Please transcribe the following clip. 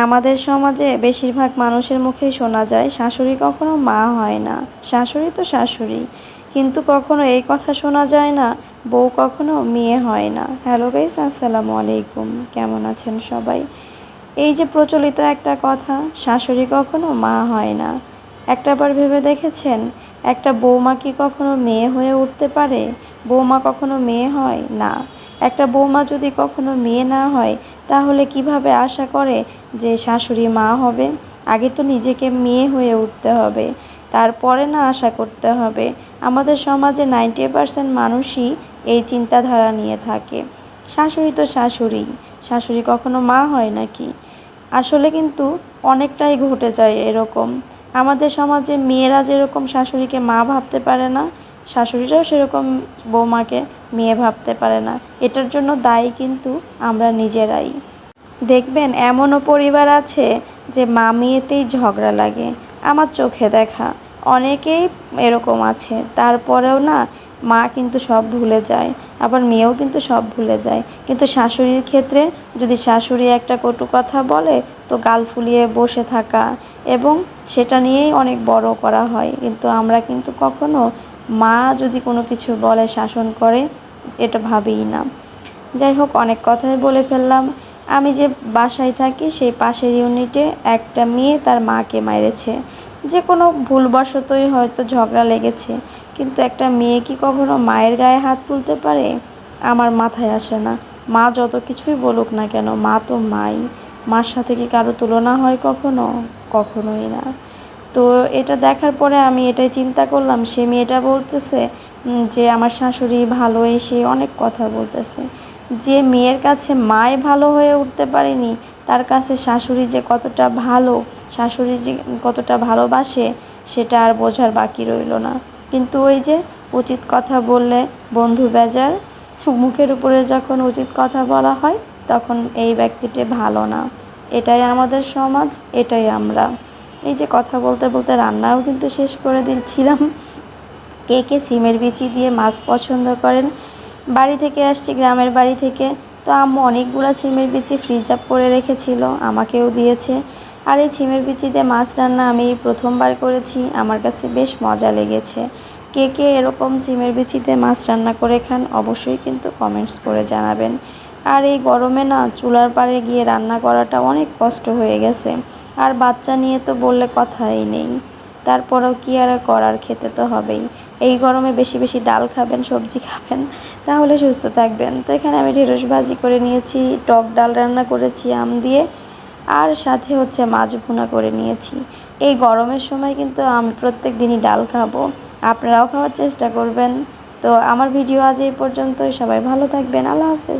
আমাদের সমাজে বেশিরভাগ মানুষের মুখেই শোনা যায় শাশুড়ি কখনো মা হয় না, শাশুড়ি তো শাশুড়ি। কিন্তু কখনো এই কথা শোনা যায় না বউ কখনো মেয়ে হয় না। হ্যালো গাইস, আসসালামু আলাইকুম, কেমন আছেন সবাই? এই যে প্রচলিত একটা কথা, শাশুড়ি কখনো মা হয় না, একটাবার ভেবে দেখেছেন একটা বৌমা কি কখনো মেয়ে হয়ে উঠতে পারে? বৌমা কখনো মেয়ে হয় না। একটা বৌমা যদি কখনো মেয়ে না হয় তাহলে কিভাবে আশা করে যে শাশুড়ি মা হবে? আগে তো নিজেকে মেয়ে হয়ে উঠতে হবে, তারপরে না আশা করতে হবে। আমাদের সমাজে 90% মানুষই এই চিন্তাধারা নিয়ে থাকে, শাশুড়ি তো শাশুড়ি, শাশুড়ি কখনো মা হয় নাকি? আসলে কিন্তু অনেকটাই ঘটে যায় এরকম। আমাদের সমাজে মেয়েরা যেরকম শাশুড়িকে মা ভাবতে পারে না, শাশুড়িরাও সেরকম বৌমাকে মেয়ে ভাবতে পারে না। এটার জন্য দায়ী কিন্তু আমরা নিজেরাই। দেখবেন এমনও পরিবার আছে যে মা মেয়েতেই ঝগড়া লাগে। আমার চোখে দেখা অনেকেই এরকম আছে, তারপরেও না মা কিন্তু সব ভুলে যায়, আবার মেয়েও কিন্তু সব ভুলে যায়। কিন্তু শাশুড়ির ক্ষেত্রে যদি শাশুড়ি একটা কটু কথা বলে তো গাল ফুলিয়ে বসে থাকা, এবং সেটা নিয়েই অনেক বড় করা হয়। কিন্তু আমরা কিন্তু কখনো মা যদি কোনো কিছু বলে, শাসন করে, এটা ভাবিই না। যাই হোক, অনেক কথাই বলে ফেললাম। আমি যে বাসায় থাকি সেই পাশের ইউনিটে একটা মেয়ে তার মাকে মেরেছে। যে কোনো ভুলবশতই হয়তো ঝগড়া লেগেছে, কিন্তু একটা মেয়ে কি কখনো মায়ের গায়ে হাত তুলতে পারে? আমার মাথায় আসে না। মা যত কিছুই বলুক না কেন, মা তো মাই। মার সাথে কি কারো তুলনা হয় কখনো? কখনোই না। তো এটা দেখার পরে আমি এটাই চিন্তা করলাম, সে মেয়েটা বলতেছে যে আমার শাশুড়ি ভালো, এসে অনেক কথা বলতেছে। যে মেয়ের কাছে মাই ভালো হয়ে উঠতে পারেনি, তার কাছে শাশুড়ি যে কতটা ভালো, শাশুড়ি যে কতটা ভালোবাসে, সেটা আর বোঝার বাকি রইল না। কিন্তু ওই যে উচিত কথা বললে বন্ধু বেজার, মুখের উপরে যখন উচিত কথা বলা হয় তখন এই ব্যক্তিটি ভালো না। এটাই আমাদের সমাজ, এটাই আমরা। এই যে কথা বলতে বলতে রান্নাও কিন্তু শেষ করে দিচ্ছিলাম। কে কে সিমের বিচি দিয়ে মাছ পছন্দ করেন? বাড়ি থেকে আসছি, গ্রামের বাড়ি থেকে, তো আম্মু অনেকগুলো সিমের বিচি ফ্রিজ আপ করে রেখেছিল, আমাকেও দিয়েছে। আর এই সিমের বিচি দিয়ে মাছ রান্না আমি প্রথমবার করেছি, আমার কাছে বেশ মজা লেগেছে। কে কে এরকম সিমের বিচিতে মাছ রান্না করে খান অবশ্যই কিন্তু কমেন্টস করে জানাবেন। আর এই গরমে না চুলার পাড়ে গিয়ে রান্না করাটা অনেক কষ্ট হয়ে গেছে। আর বাচ্চা নিয়ে তো বললে কথাই নেই। তারপরেও কি আর করার, খেতে তো হবেই। এই গরমে বেশি বেশি ডাল খাবেন, সবজি খাবেন, তাহলে সুস্থ থাকবেন। তো এখানে আমি ঢেঁড়স ভাজি করে নিয়েছি, টক ডাল রান্না করেছি আম দিয়ে, আর সাথে হচ্ছে মাছ ভুনা করে নিয়েছি। এই গরমের সময় কিন্তু আমি প্রত্যেক দিনই ডাল খাবো, আপনারাও খাওয়ার চেষ্টা করবেন। তো আমার ভিডিও আজ এই পর্যন্তই, সবাই ভালো থাকবেন, আল্লাহ হাফেজ।